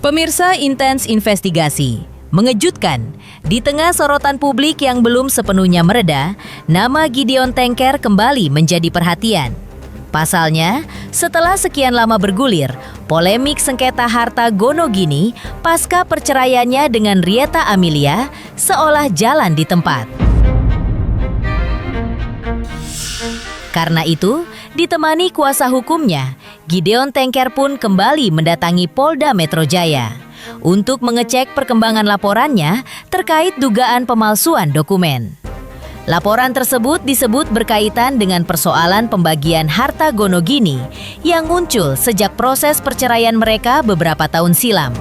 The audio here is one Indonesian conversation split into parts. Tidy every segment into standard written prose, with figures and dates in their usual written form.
Pemirsa Intens Investigasi, mengejutkan, di tengah sorotan publik yang belum sepenuhnya mereda, nama Gideon Tengker kembali menjadi perhatian. Pasalnya, setelah sekian lama bergulir, polemik sengketa harta Gonogini pasca perceraiannya dengan Rieta Amelia seolah jalan di tempat. Karena itu, ditemani kuasa hukumnya, Gideon Tengker pun kembali mendatangi Polda Metro Jaya untuk mengecek perkembangan laporannya terkait dugaan pemalsuan dokumen. Laporan tersebut disebut berkaitan dengan persoalan pembagian harta Gonogini yang muncul sejak proses perceraian mereka beberapa tahun silam.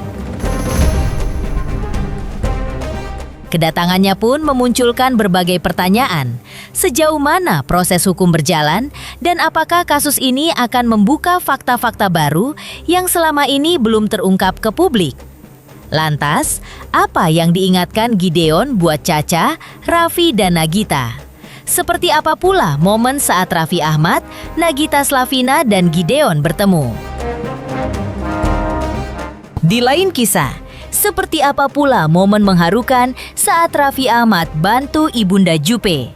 Kedatangannya pun memunculkan berbagai pertanyaan, sejauh mana proses hukum berjalan dan apakah kasus ini akan membuka fakta-fakta baru yang selama ini belum terungkap ke publik. Lantas, apa yang diingatkan Gideon buat Caca, Raffi, dan Nagita? Seperti apa pula momen saat Raffi Ahmad, Nagita Slavina, dan Gideon bertemu? Di lain kisah, seperti apa pula momen mengharukan saat Raffi Ahmad bantu Ibunda Juppe?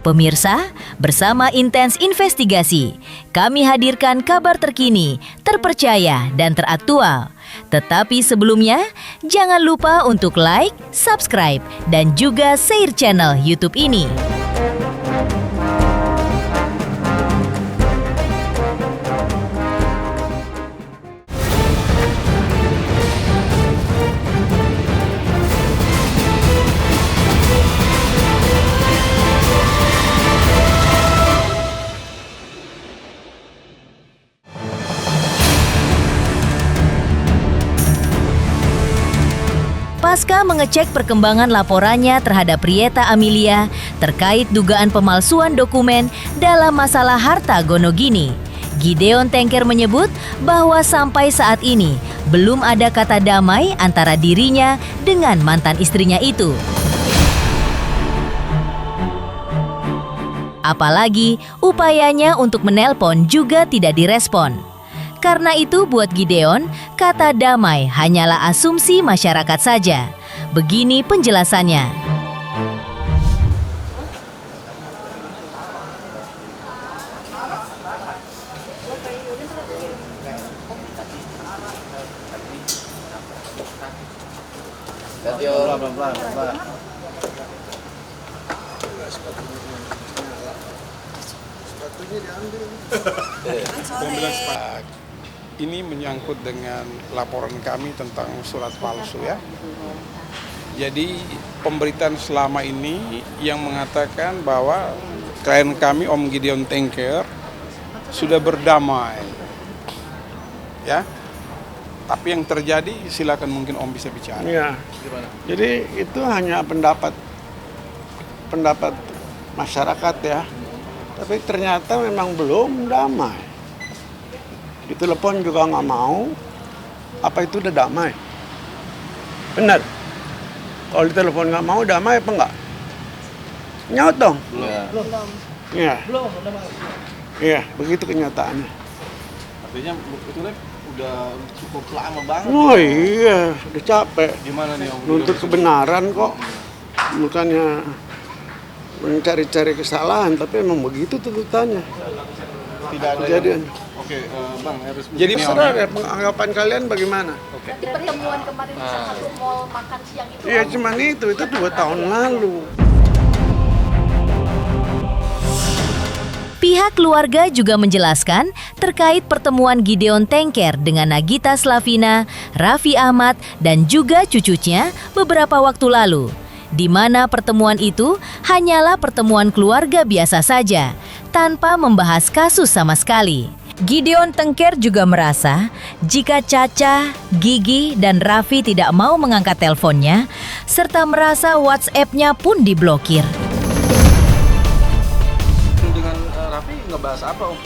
Pemirsa, bersama Intens Investigasi, kami hadirkan kabar terkini, terpercaya, dan teraktual. Tetapi sebelumnya, jangan lupa untuk like, subscribe, dan juga share channel YouTube ini. Pasca mengecek perkembangan laporannya terhadap Rieta Amelia terkait dugaan pemalsuan dokumen dalam masalah harta Gonogini, Gideon Tengker menyebut bahwa sampai saat ini belum ada kata damai antara dirinya dengan mantan istrinya itu. Apalagi upayanya untuk menelpon juga tidak direspon. Karena itu buat Gideon, kata damai hanyalah asumsi masyarakat saja. Begini penjelasannya. Ini menyangkut dengan laporan kami tentang surat palsu ya. Jadi pemberitaan selama ini yang mengatakan bahwa klien kami Om Gideon Tengker sudah berdamai. Ya. Tapi yang terjadi silakan mungkin Om bisa bicara. Ya. Jadi itu hanya pendapat masyarakat ya. Tapi ternyata memang belum damai. Ditelepon juga nggak mau. Apa itu udah damai? Benar. Kalau ditelepon nggak mau, damai apa enggak? Nyaut dong. Belum. Iya. Belum. Iya, begitu kenyataannya. Artinya itu kan udah cukup lama banget. Oh iya, udah capek. Gimana nih Om? Nuntut kebenaran kok. Bukannya mencari-cari kesalahan, tapi emang begitu tuntutannya. Tidak ada kejadian. Oke, Bang, harus Jadi saudara, anggapan kalian bagaimana? Berarti pertemuan kemarin di salah satu mall makan siang itu. Iya, cuman itu 2 tahun lalu. Pihak keluarga juga menjelaskan terkait pertemuan Gideon Tengker dengan Nagita Slavina, Raffi Ahmad, dan juga cucunya beberapa waktu lalu, di mana pertemuan itu hanyalah pertemuan keluarga biasa saja, tanpa membahas kasus sama sekali. Gideon Tengker juga merasa jika Caca, Gigi, dan Raffi tidak mau mengangkat teleponnya, serta merasa WhatsApp-nya pun diblokir. dengan Raffi ngebahas apa Om?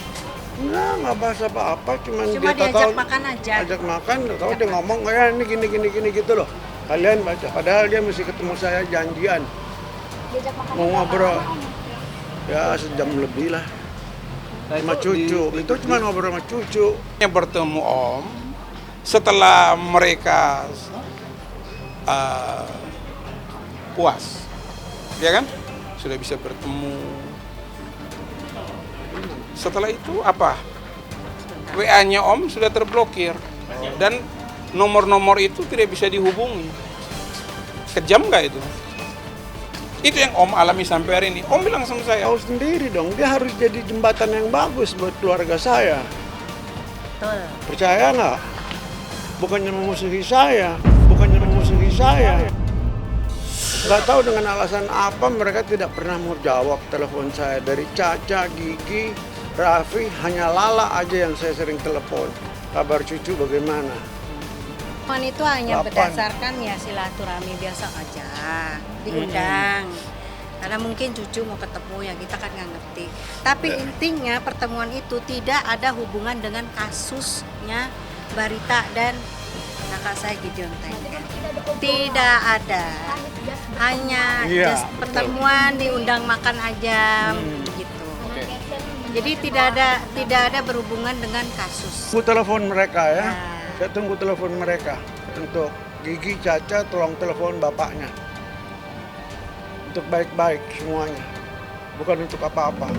Nggak bahas apa-apa, cuman Cuma dia diajak tahu, makan aja. ajak makan, tahu dia ngomong kayak ini gini gitu loh. Kalian baca, padahal dia mesti ketemu saya janjian, Diajak makan mau ngobrol. Ya sejam lebih lah. Nah, Sama cucu, itu cuma ngobrol sama cucu. Yang bertemu Om Setelah mereka puas, ya kan, sudah bisa bertemu. Setelah itu apa? WA-nya Om sudah terblokir dan nomor-nomor itu tidak bisa dihubungi. Kejam nggak itu? Itu yang Om alami sampai hari ini. Om bilang sama saya, Tahu sendiri dong, dia harus jadi jembatan yang bagus buat keluarga saya. Betul. Percaya nggak? Bukannya memusuhi saya, bukannya memusuhi saya. Nggak tahu dengan alasan apa mereka tidak pernah mau jawab telepon saya. Dari Caca, Gigi, Raffi, hanya Lala aja yang saya sering telepon. Kabar cucu bagaimana? Telepon itu hanya 8. berdasarkan ya silaturahmi biasa aja, diundang. Karena mungkin cucu mau ketemu ya kita kan nggak ngerti. Tapi intinya pertemuan itu tidak ada hubungan dengan kasusnya Barita dan kakak saya Gideon Tengker. Tidak ada. Hanya Iya, just betul. pertemuan diundang makan aja gitu. Jadi tidak ada berhubungan dengan kasus. Tunggu telepon mereka ya. Nah. Saya tunggu telepon mereka. Untuk Gigi, Caca, tolong telepon bapaknya. Untuk baik-baik semuanya. Bukan untuk apa-apa.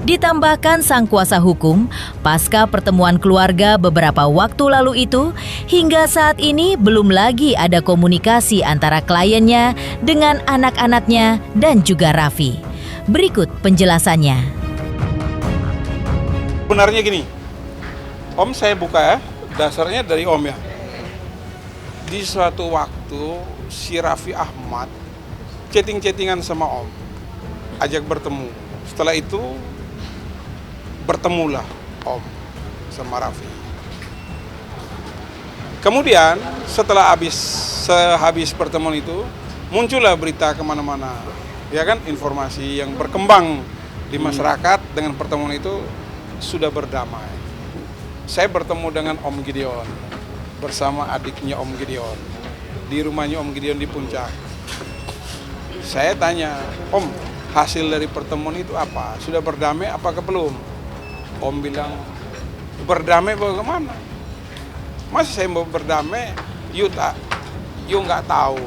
Ditambahkan sang kuasa hukum, pasca pertemuan keluarga beberapa waktu lalu itu, hingga saat ini belum lagi ada komunikasi antara kliennya dengan anak-anaknya dan juga Raffi. Berikut penjelasannya. sebenarnya gini, Om saya buka ya, dasarnya dari Om ya. Di suatu waktu si Raffi Ahmad chatting-chattingan sama Om, ajak bertemu. Setelah itu bertemulah Om sama Raffi. Kemudian setelah sehabis pertemuan itu muncullah berita kemana-mana, ya kan, informasi yang berkembang di masyarakat dengan pertemuan itu sudah berdamai. Saya bertemu dengan Om Gideon bersama adiknya Om Gideon di rumahnya Om Gideon di Puncak. Saya tanya, Om, hasil dari pertemuan itu apa? Sudah berdamai apakah belum? Om bilang, berdamai bagaimana? Masa saya mau berdamai, you nggak tahu.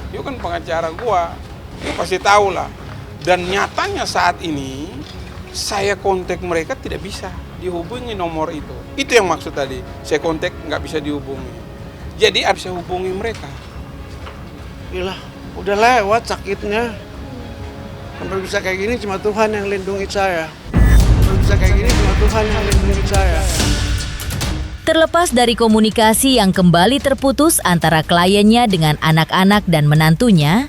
You kan pengacara gua, you pasti tahu lah. Dan nyatanya saat ini, saya kontak mereka tidak bisa dihubungi nomor itu. Itu yang maksud tadi, saya kontak nggak bisa dihubungi. Jadi harus saya hubungi mereka. Gila, udah lewat sakitnya. Sampai bisa kayak gini cuma Tuhan yang lindungi saya. Bisa kayak gini cuma Tuhan yang lindungi saya. Terlepas dari komunikasi yang kembali terputus antara kliennya dengan anak-anak dan menantunya,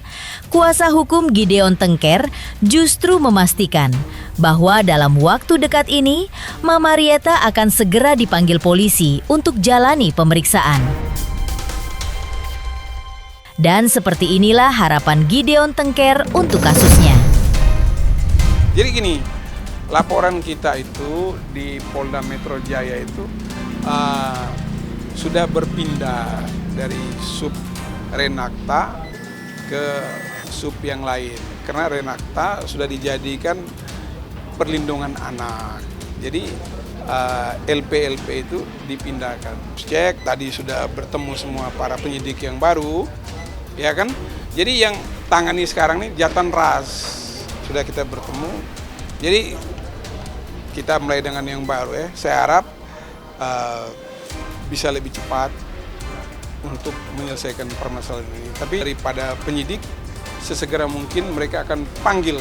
kuasa hukum Gideon Tengker justru memastikan bahwa dalam waktu dekat ini, Mama Rieta akan segera dipanggil polisi untuk jalani pemeriksaan. Dan seperti inilah harapan Gideon Tengker untuk kasusnya. Jadi gini, laporan kita itu di Polda Metro Jaya itu sudah berpindah dari sub Renakta ke sub yang lain. Karena Renakta sudah dijadikan perlindungan anak. Jadi LP itu dipindahkan. Cek, tadi sudah bertemu semua para penyidik yang baru, ya kan? Jadi yang tangani sekarang ini Jatan Ras sudah kita bertemu. Jadi kita mulai dengan yang baru ya. Saya harap bisa lebih cepat untuk menyelesaikan permasalahan ini. Tapi daripada penyidik, sesegera mungkin mereka akan panggil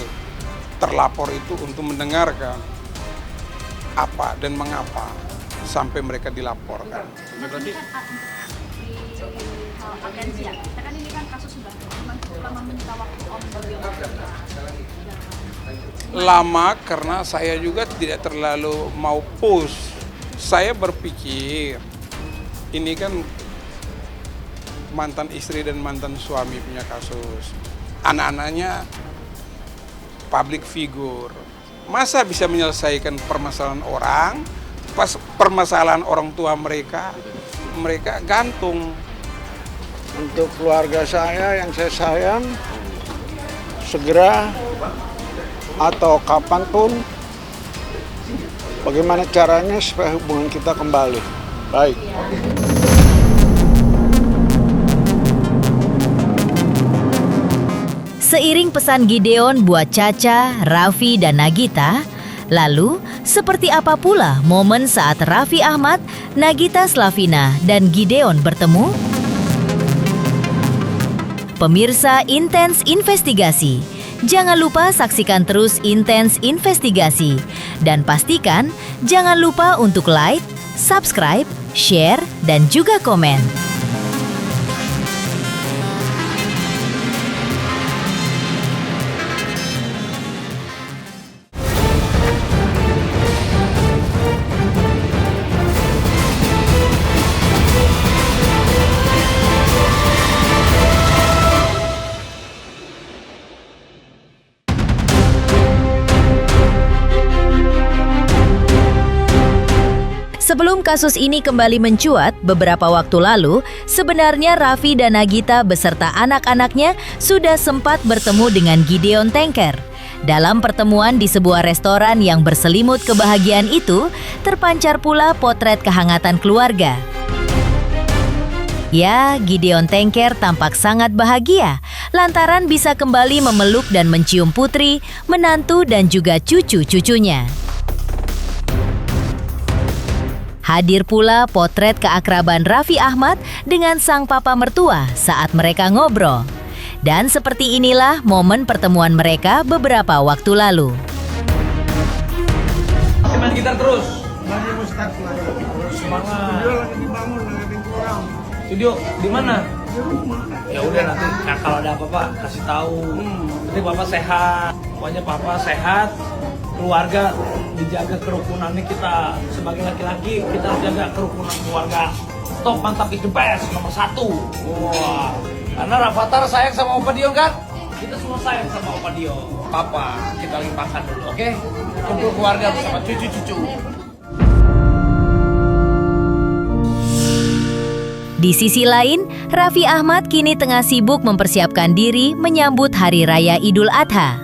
terlapor itu untuk mendengarkan apa dan mengapa sampai mereka dilaporkan. Atensi ya, kita kan ini kan kasus sudah lama menyita waktu Om. Lama karena saya juga tidak terlalu mau push. Saya berpikir ini kan mantan istri dan mantan suami punya kasus. Anak-anaknya public figure. Masa bisa menyelesaikan permasalahan orang, pas permasalahan orang tua mereka gantung. Untuk keluarga saya yang saya sayang, segera atau kapanpun Bagaimana caranya supaya hubungan kita kembali baik. Seiring pesan Gideon buat Caca, Raffi, dan Nagita, lalu seperti apa pula momen saat Raffi Ahmad, Nagita Slavina, dan Gideon bertemu? Pemirsa Intens Investigasi, jangan lupa saksikan terus Intens Investigasi. Dan pastikan jangan lupa untuk like, subscribe, share, dan juga komen. Sebelum kasus ini kembali mencuat beberapa waktu lalu, sebenarnya Raffi dan Nagita beserta anak-anaknya sudah sempat bertemu dengan Gideon Tengker. Dalam pertemuan di sebuah restoran yang berselimut kebahagiaan itu, terpancar pula potret kehangatan keluarga. Ya, Gideon Tengker tampak sangat bahagia lantaran bisa kembali memeluk dan mencium putri, menantu, dan juga cucu-cucunya. Hadir pula potret keakraban Raffi Ahmad dengan sang papa mertua saat mereka ngobrol. Dan seperti inilah momen pertemuan mereka beberapa waktu lalu. Main gitar terus. Studio di mana? Ya udah nanti kalau ada apa-apa kasih tahu. Nanti Papa sehat. Pokoknya Papa sehat. Keluarga dijaga kerukunannya, kita sebagai laki-laki kita jaga kerukunan keluarga. Top, mantap, itu best, nomor 1. Wah, karena Rafathar sayang sama Opa Dion kan? Kita semua sayang sama Opa Dion. Papa, kita lagi makan dulu, oke? Kumpul keluarga bersama cucu-cucu. Di sisi lain, Raffi Ahmad kini tengah sibuk mempersiapkan diri menyambut Hari Raya Idul Adha.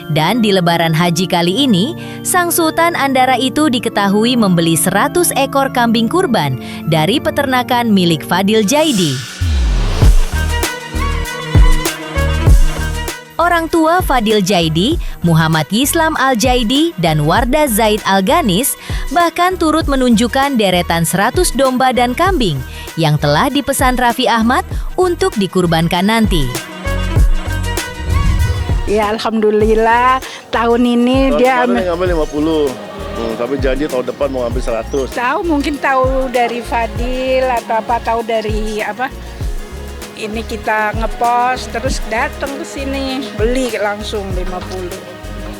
Dan di Lebaran Haji kali ini, Sang Sultan Andara itu diketahui membeli 100 ekor kambing kurban dari peternakan milik Fadil Jaidi. Orang tua Fadil Jaidi, Muhammad Yislam Al-Jaidi, dan Wardah Zaid Al-Ganis bahkan turut menunjukkan deretan 100 domba dan kambing yang telah dipesan Raffi Ahmad untuk dikurbankan nanti. Ya alhamdulillah tahun ini dia ngambil 50, tapi janji tahun depan mau ngambil 100. Tahu mungkin tahu dari Fadil atau apa, tahu dari apa. Ini kita ngepost terus datang ke sini beli langsung 50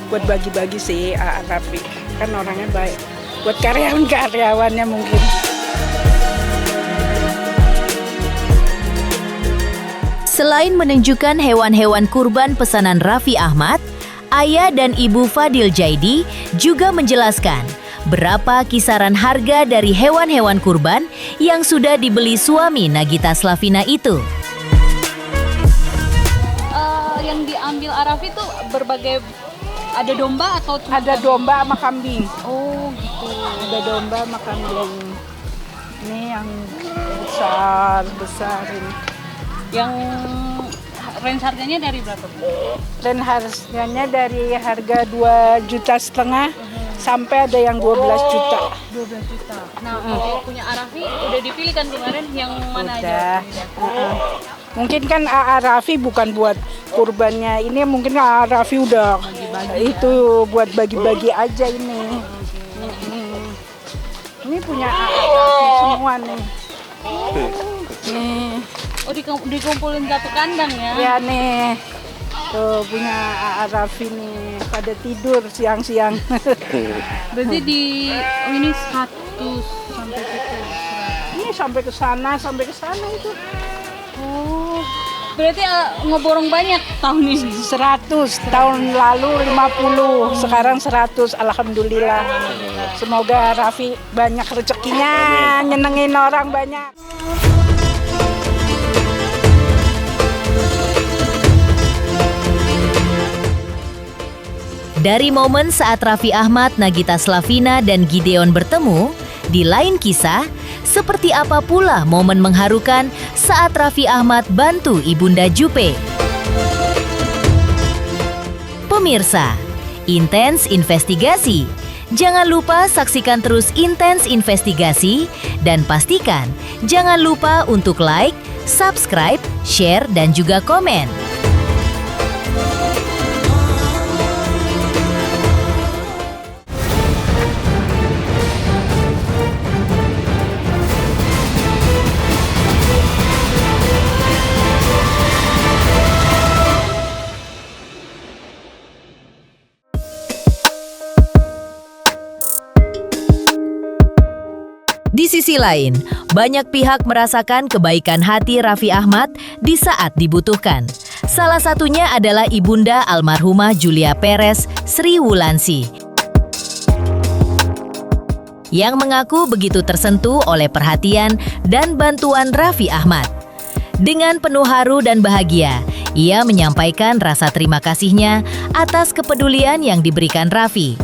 buat bagi-bagi sih Raffi, kan orangnya baik, buat karyawan-karyawannya mungkin. Selain menunjukkan hewan-hewan kurban pesanan Raffi Ahmad, ayah dan ibu Fadil Jaidi juga menjelaskan berapa kisaran harga dari hewan-hewan kurban yang sudah dibeli suami Nagita Slavina itu. Yang diambil Raffi itu berbagai, ada domba atau cuma Ada domba sama kambing. Oh gitu. Ada domba sama kambing. Ini yang besar ini. Yang range harganya dari berapa? Dan harganya dari harga 2,5 juta sampai ada yang 12 juta. 12 juta. Nah, kalau punya Raffi udah dipilih kan kemarin yang mana Udah. aja? Mungkin kan Raffi bukan buat kurbannya, ini mungkin Raffi udah itu buat bagi-bagi aja ini. Ini punya Raffi semua nih. Nih. Oh, dikumpulin satu kandang ya? Ya nih. Tuh punya Raffi nih, pada tidur siang-siang. Berarti di ini 100 sampai situ. Ini sampai ke sana itu. Oh, berarti ngeborong banyak tahun ini? 100, tahun lalu 50, sekarang 100, alhamdulillah. Semoga Raffi banyak rezekinya, nyenengin orang banyak. Dari momen saat Raffi Ahmad, Nagita Slavina, dan Gideon bertemu, di lain kisah, seperti apa pula momen mengharukan saat Raffi Ahmad bantu Ibunda Jupe? Pemirsa, Intens Investigasi. Jangan lupa saksikan terus Intens Investigasi dan pastikan jangan lupa untuk like, subscribe, share, dan juga komen. Di sisi lain, banyak pihak merasakan kebaikan hati Raffi Ahmad di saat dibutuhkan. Salah satunya adalah ibunda almarhumah Julia Perez, Sri Wulandsi, yang mengaku begitu tersentuh oleh perhatian dan bantuan Raffi Ahmad. Dengan penuh haru dan bahagia, ia menyampaikan rasa terima kasihnya atas kepedulian yang diberikan Raffi.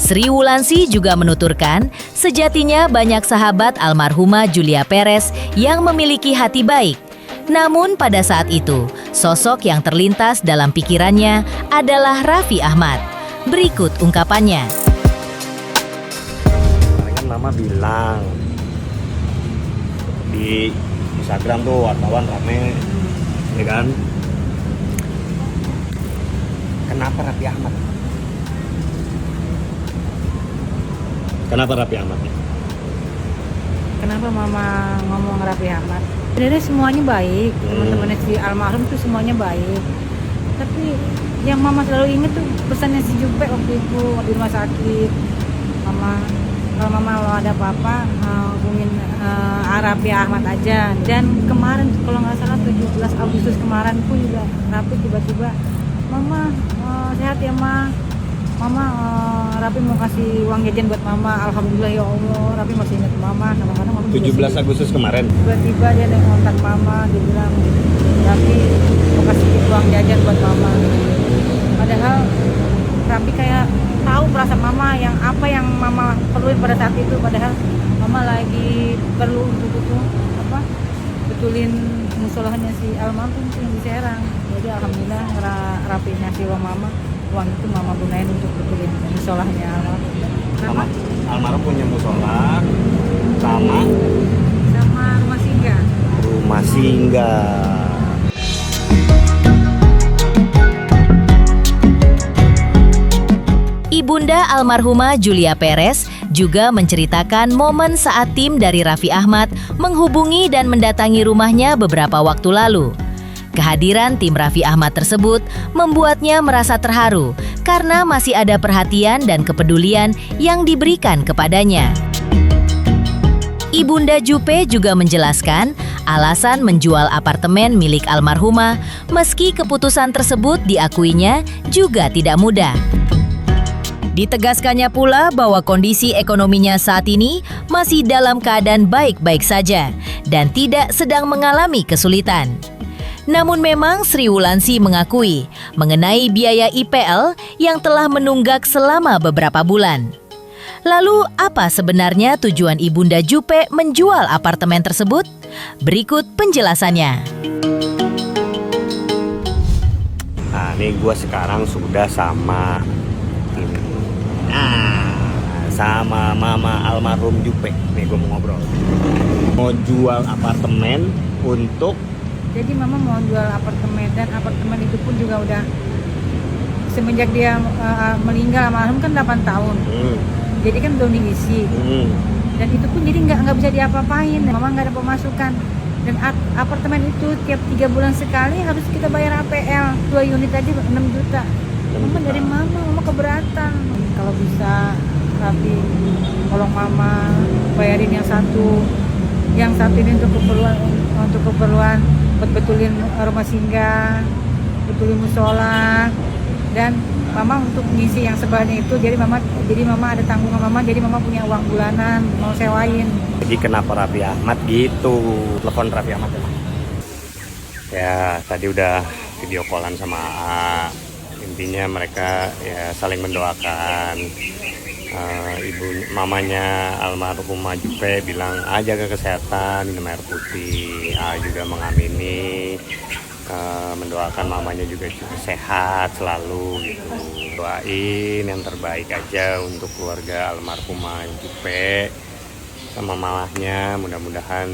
Sri Wulandsi juga menuturkan, sejatinya banyak sahabat almarhumah Julia Perez yang memiliki hati baik. Namun pada saat itu, sosok yang terlintas dalam pikirannya adalah Raffi Ahmad. Berikut ungkapannya. Kemarin Mama bilang di Instagram tuh wartawan rame, ya kan? Kenapa Raffi Ahmad? Kenapa Raffi Ahmad? Kenapa Mama ngomong Raffi Ahmad? Sebenarnya semuanya baik, teman-temannya si almarhum tuh semuanya baik. Tapi yang Mama selalu inget tuh pesannya si Jupe waktu itu di rumah sakit. Kalau Mama ada apa-apa hubungin Raffi Ahmad aja. Dan kemarin kalau nggak salah 17 Agustus kemarin pun juga Raffi tiba-tiba, Mama sehat ya Ma. Mama, Raffi mau kasih uang jajan buat Mama. Alhamdulillah ya Allah, Raffi masih ingat Mama. Kadang-kadang Mama 17 Agustus kemarin. Tiba-tiba dia ngontak Mama, dia bilang Raffi mau kasih uang jajan buat Mama. Padahal Raffi kayak tahu perasaan Mama yang apa yang Mama perluin pada saat itu. Padahal Mama lagi perlu untuk itu betulin musolahnya si almarhum yang di Serang. Jadi alhamdulillah Raffi ngasih uang Mama. Uang itu Mama gunain untuk betulin musolahnya almarhum. Almarhum punya musola sama rumah singgah. Rumah singgah. Ibunda almarhumah Julia Perez juga menceritakan momen saat tim dari Raffi Ahmad menghubungi dan mendatangi rumahnya beberapa waktu lalu. Kehadiran tim Raffi Ahmad tersebut membuatnya merasa terharu karena masih ada perhatian dan kepedulian yang diberikan kepadanya. Ibunda Jupe juga menjelaskan alasan menjual apartemen milik almarhumah meski keputusan tersebut diakuinya juga tidak mudah. Ditegaskannya pula bahwa kondisi ekonominya saat ini masih dalam keadaan baik-baik saja dan tidak sedang mengalami kesulitan. Namun memang Sri Wulandsi mengakui mengenai biaya IPL yang telah menunggak selama beberapa bulan. Lalu apa sebenarnya tujuan Ibunda Jupe menjual apartemen tersebut? Berikut penjelasannya. Nah, ini gue sekarang sudah sama ini. Sama Mama almarhum Jupe. Nih gue mau ngobrol. Mau jual apartemen untuk. Jadi Mama mau jual apartemen dan apartemen itu pun juga udah semenjak dia meninggal almarhum kan 8 tahun. Jadi kan belum diisi. Dan itu pun jadi nggak bisa diapa-apain. Mama nggak ada pemasukan. Dan apartemen itu tiap 3 bulan sekali harus kita bayar APL 2 unit aja 6 juta. Mama dari Mama keberatan. Kalau bisa Raffi tolong Mama bayarin yang satu ini untuk keperluan buat betulin rumah singgah, betulin musola, dan Mama untuk ngisi yang sebelahnya itu. Jadi Mama ada tanggungan Mama, jadi Mama punya uang bulanan mau sewain. Jadi kenapa Raffi Ahmad gitu? Telepon Raffi Ahmad ya. Ya tadi udah video callan sama intinya mereka ya saling mendoakan. Ibu mamanya almarhumah Jupe bilang jaga kesehatan, minum air putih. Juga mengamini, mendoakan mamanya juga sehat selalu gitu. Doain yang terbaik aja untuk keluarga almarhumah Jupe sama mamahnya, mudah-mudahan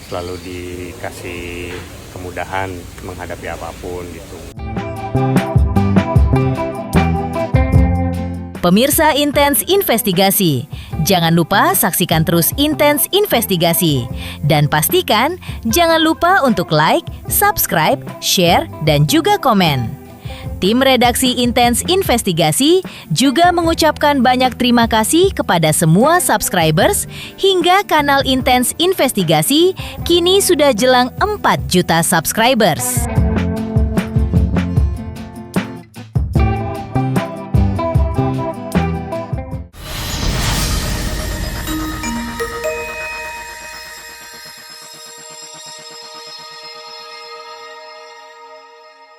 selalu dikasih kemudahan menghadapi apapun gitu. Pemirsa Intens Investigasi, jangan lupa saksikan terus Intens Investigasi. Dan pastikan jangan lupa untuk like, subscribe, share, dan juga komen. Tim redaksi Intens Investigasi juga mengucapkan banyak terima kasih kepada semua subscribers hingga kanal Intens Investigasi kini sudah jelang 4 juta subscribers.